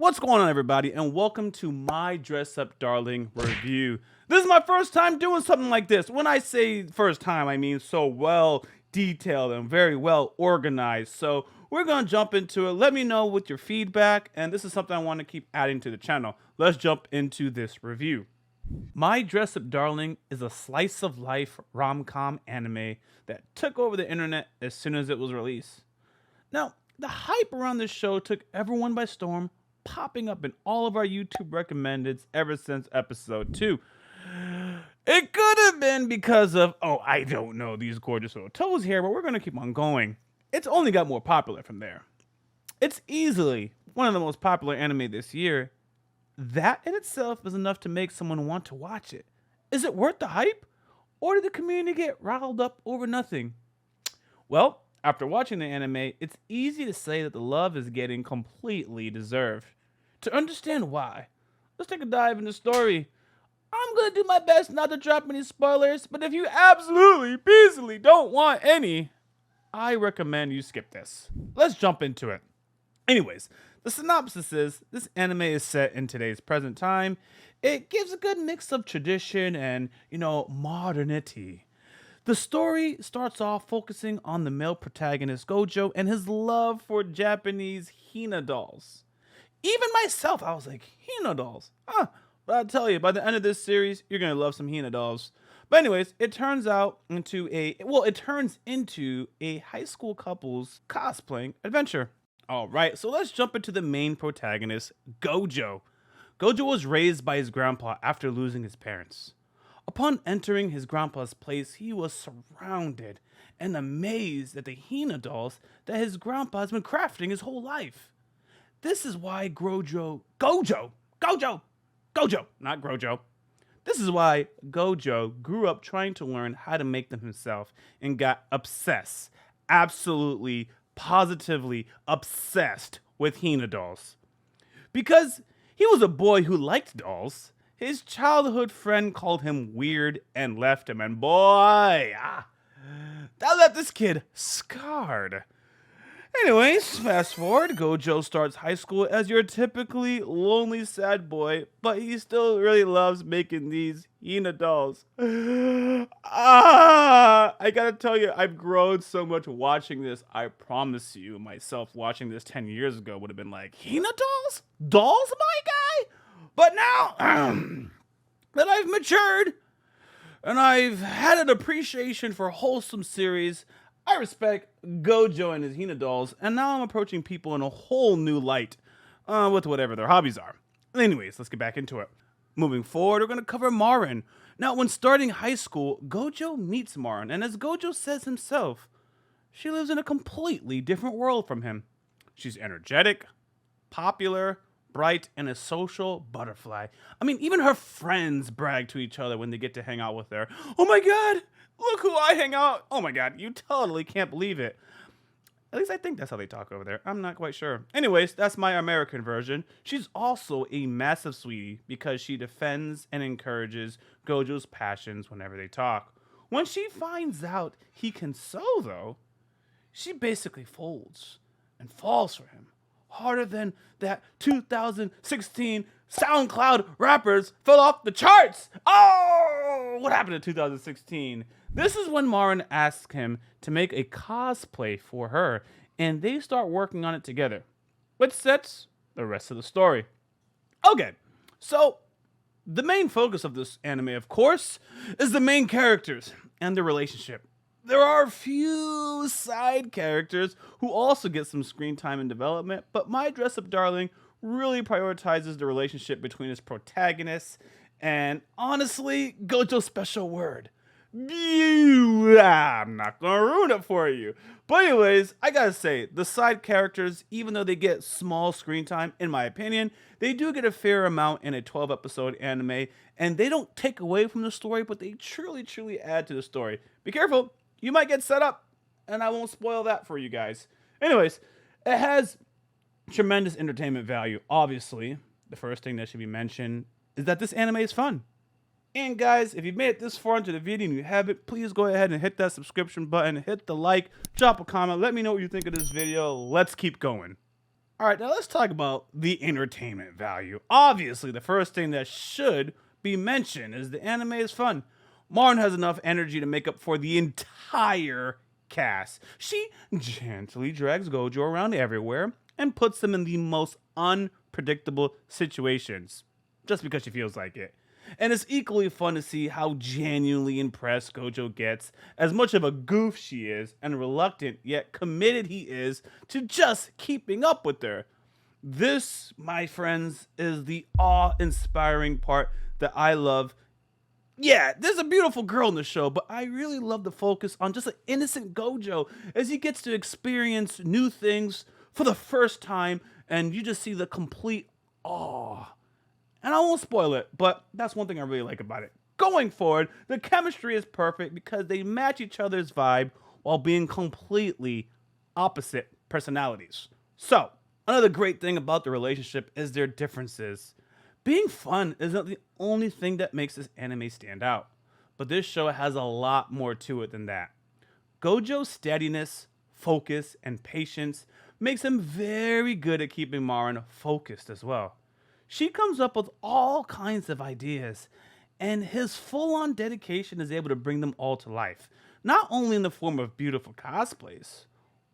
What's going on, everybody, and welcome to my Dress Up Darling review. This is my first time doing something like this. When I say first time, I mean so well detailed and very well organized. So we're going to jump into it. Let me know with your feedback, and this is something I want to keep adding to the channel. Let's jump into this review. My Dress Up Darling is a slice of life rom-com anime that took over the internet as soon as it was released. Now, the hype around this show took everyone by storm, popping up in all of our YouTube recommendeds ever since episode 2. It could have been because of, I don't know, these gorgeous little toes here, but we're going to keep on going. It's only got more popular from there. It's easily one of the most popular anime this year. That in itself is enough to make someone want to watch it. Is it worth the hype? Or did the community get riled up over nothing? Well, after watching the anime, it's easy to say that the love is getting completely deserved. To understand why, let's take a dive into the story. I'm going to do my best not to drop any spoilers, but if you absolutely, peacefully don't want any, I recommend you skip this. Let's jump into it. Anyways, the synopsis is, this anime is set in today's present time. It gives a good mix of tradition and, modernity. The story starts off focusing on the male protagonist Gojo and his love for Japanese Hina dolls. Even myself, I was like, Hina dolls? Huh. But I'll tell you, by the end of this series, you're going to love some Hina dolls. But anyways, it turns into a high school couple's cosplaying adventure. All right, so let's jump into the main protagonist, Gojo. Gojo was raised by his grandpa after losing his parents. Upon entering his grandpa's place, he was surrounded and amazed at the Hina dolls that his grandpa has been crafting his whole life. This is why Gojo, not Grojo. This is why Gojo grew up trying to learn how to make them himself and got obsessed, absolutely, positively obsessed with Hina dolls. Because he was a boy who liked dolls, his childhood friend called him weird and left him, and boy, that left this kid scarred. Anyways, fast forward, Gojo starts high school as your typically lonely sad boy, but he still really loves making these Hina dolls. I gotta tell you, I've grown so much watching this. I promise you, myself watching this 10 years ago would have been like, Hina dolls? Dolls, my guy? But now that I've matured and I've had an appreciation for wholesome series, I respect Gojo and his Hina dolls, and now I'm approaching people in a whole new light with whatever their hobbies are. Anyways, let's get back into it. Moving forward, we're going to cover Marin. Now, when starting high school, Gojo meets Marin, and as Gojo says himself, she lives in a completely different world from him. She's energetic, popular, bright, and a social butterfly. I mean, even her friends brag to each other when they get to hang out with her. Oh my god, look who I hang out. Oh my god, you totally can't believe it. At least I think that's how they talk over there. I'm not quite sure. Anyways, that's my American version. She's also a massive sweetie because she defends and encourages Gojo's passions whenever they talk. When she finds out he can sew, though, she basically folds and falls for him harder than that 2016 SoundCloud rappers fell off the charts. Oh, what happened in 2016? This is when Marin asks him to make a cosplay for her, and they start working on it together, which sets the rest of the story. Okay, so the main focus of this anime, of course, is the main characters and their relationship. There are a few side characters who also get some screen time and development, but My Dress Up Darling really prioritizes the relationship between its protagonists and, honestly, Gojo's special word. I'm not gonna ruin it for you. But anyways, I gotta say, the side characters, even though they get small screen time, in my opinion, they do get a fair amount in a 12-episode anime, and they don't take away from the story, but they truly add to the story. Be careful. You might get set up, and I won't spoil that for you guys. Anyways, it has tremendous entertainment value. Obviously, the first thing that should be mentioned is that this anime is fun. And guys, if you've made it this far into the video and you haven't, please go ahead and hit that subscription button, hit the like, drop a comment, let me know what you think of this video. Let's keep going. All right, now let's talk about the entertainment value. Obviously, the first thing that should be mentioned is the anime is fun. Marin has enough energy to make up for the entire cast. She gently drags Gojo around everywhere and puts him in the most unpredictable situations just because she feels like it. And it's equally fun to see how genuinely impressed Gojo gets, as much of a goof she is, and reluctant yet committed he is to just keeping up with her. This, my friends, is the awe inspiring part that I love. Yeah, there's a beautiful girl in the show, but I really love the focus on just an innocent Gojo as he gets to experience new things for the first time, and you just see the complete awe. And I won't spoil it, but that's one thing I really like about it. Going forward, the chemistry is perfect because they match each other's vibe while being completely opposite personalities. So, another great thing about the relationship is their differences. Being fun isn't the only thing that makes this anime stand out, but this show has a lot more to it than that. Gojo's steadiness, focus, and patience makes him very good at keeping Marin focused as well. She comes up with all kinds of ideas, and his full on dedication is able to bring them all to life, not only in the form of beautiful cosplays,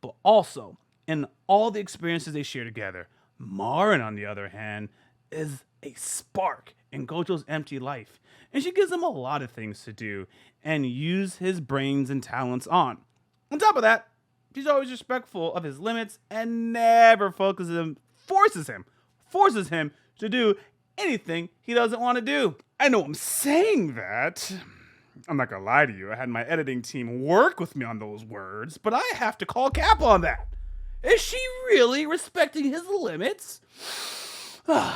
but also in all the experiences they share together. Marin, on the other hand, is a spark in Gojo's empty life, and she gives him a lot of things to do and use his brains and talents on. On top of that, she's always respectful of his limits and never forces him to do anything he doesn't want to do. I know I'm saying that. I'm not gonna lie to you. I had my editing team work with me on those words, but I have to call cap on that. Is she really respecting his limits? I'm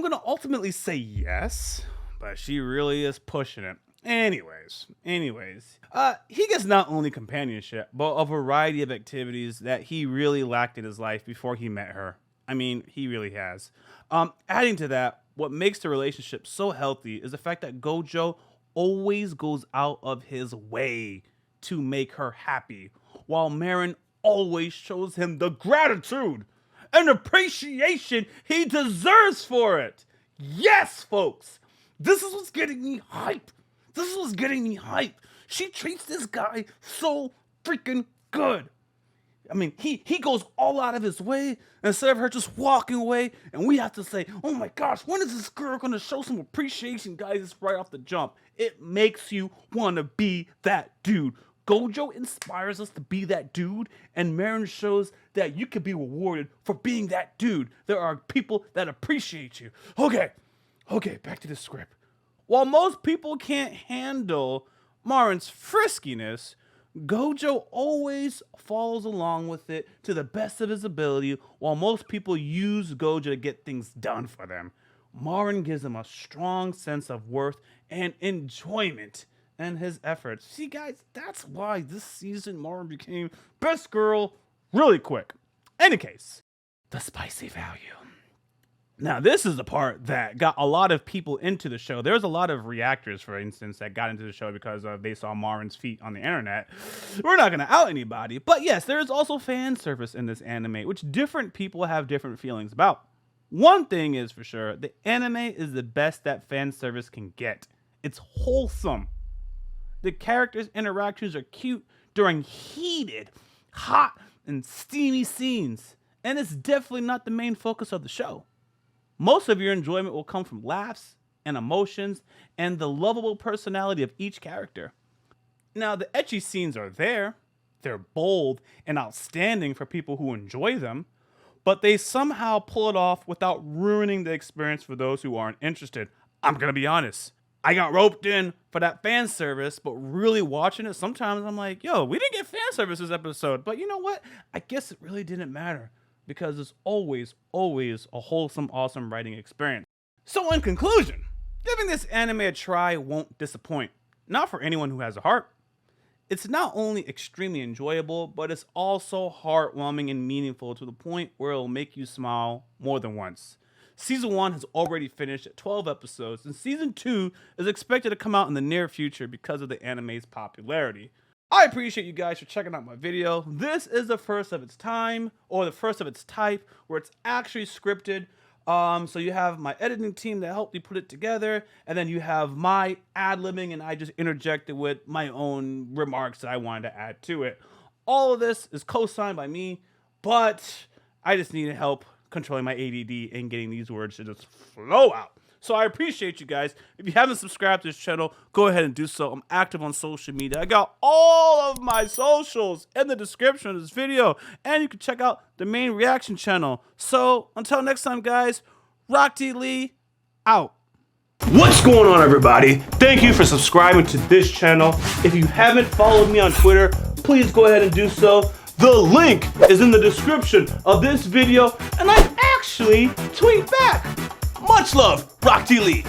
gonna ultimately say yes, but she really is pushing it. Anyways, he gets not only companionship, but a variety of activities that he really lacked in his life before he met her. I mean, he really has. Adding to that, what makes the relationship so healthy is the fact that Gojo always goes out of his way to make her happy, while Marin always shows him the gratitude and appreciation he deserves for it. Yes, folks, this is what's getting me hype. She treats this guy so freaking good. I mean, he goes all out of his way instead of her just walking away, and we have to say, oh my gosh, when is this girl gonna show some appreciation, guys? It's right off the jump. It makes you wanna be that dude. Gojo inspires us to be that dude, and Marin shows that you can be rewarded for being that dude. There are people that appreciate you. Okay, back to the script. While most people can't handle Marin's friskiness, Gojo always follows along with it to the best of his ability, while most people use Gojo to get things done for them. Marin gives him a strong sense of worth and enjoyment in his efforts. See, guys, that's why this season Marin became best girl really quick. Any case, the spicy value. Now, this is the part that got a lot of people into the show. There's a lot of reactors, for instance, that got into the show because they saw Marin's feet on the internet. We're not going to out anybody. But yes, there is also fan service in this anime, which different people have different feelings about. One thing is for sure, the anime is the best that fan service can get. It's wholesome. The characters' interactions are cute during heated, hot, and steamy scenes. And it's definitely not the main focus of the show. Most of your enjoyment will come from laughs and emotions and the lovable personality of each character. Now, the ecchi scenes are there. They're bold and outstanding for people who enjoy them, but they somehow pull it off without ruining the experience for those who aren't interested. I'm going to be honest. I got roped in for that fan service, but really watching it, sometimes I'm like, yo, we didn't get fan service this episode. But you know what? I guess it really didn't matter, because it's always a wholesome, awesome writing experience. So in conclusion, giving this anime a try won't disappoint. Not for anyone who has a heart. It's not only extremely enjoyable, but it's also heartwarming and meaningful to the point where it'll make you smile more than once. Season 1 has already finished at 12 episodes, and Season 2 is expected to come out in the near future because of the anime's popularity. I appreciate you guys for checking out my video. This is the first of its time, or the first of its type, where it's actually scripted. So you have my editing team that helped me put it together, and then you have my ad-libbing, and I just interjected with my own remarks that I wanted to add to it. All of this is co-signed by me, but I just needed help controlling my ADD and getting these words to just flow out. So I appreciate you guys. If you haven't subscribed to this channel, go ahead and do so. I'm active on social media. I got all of my socials in the description of this video, and you can check out the main reaction channel. So until next time, guys, Rock D Lee out. What's going on, everybody? Thank you for subscribing to this channel. If you haven't followed me on Twitter, please go ahead and do so. The link is in the description of this video, and I actually tweet back. Much love, Rock D Lee.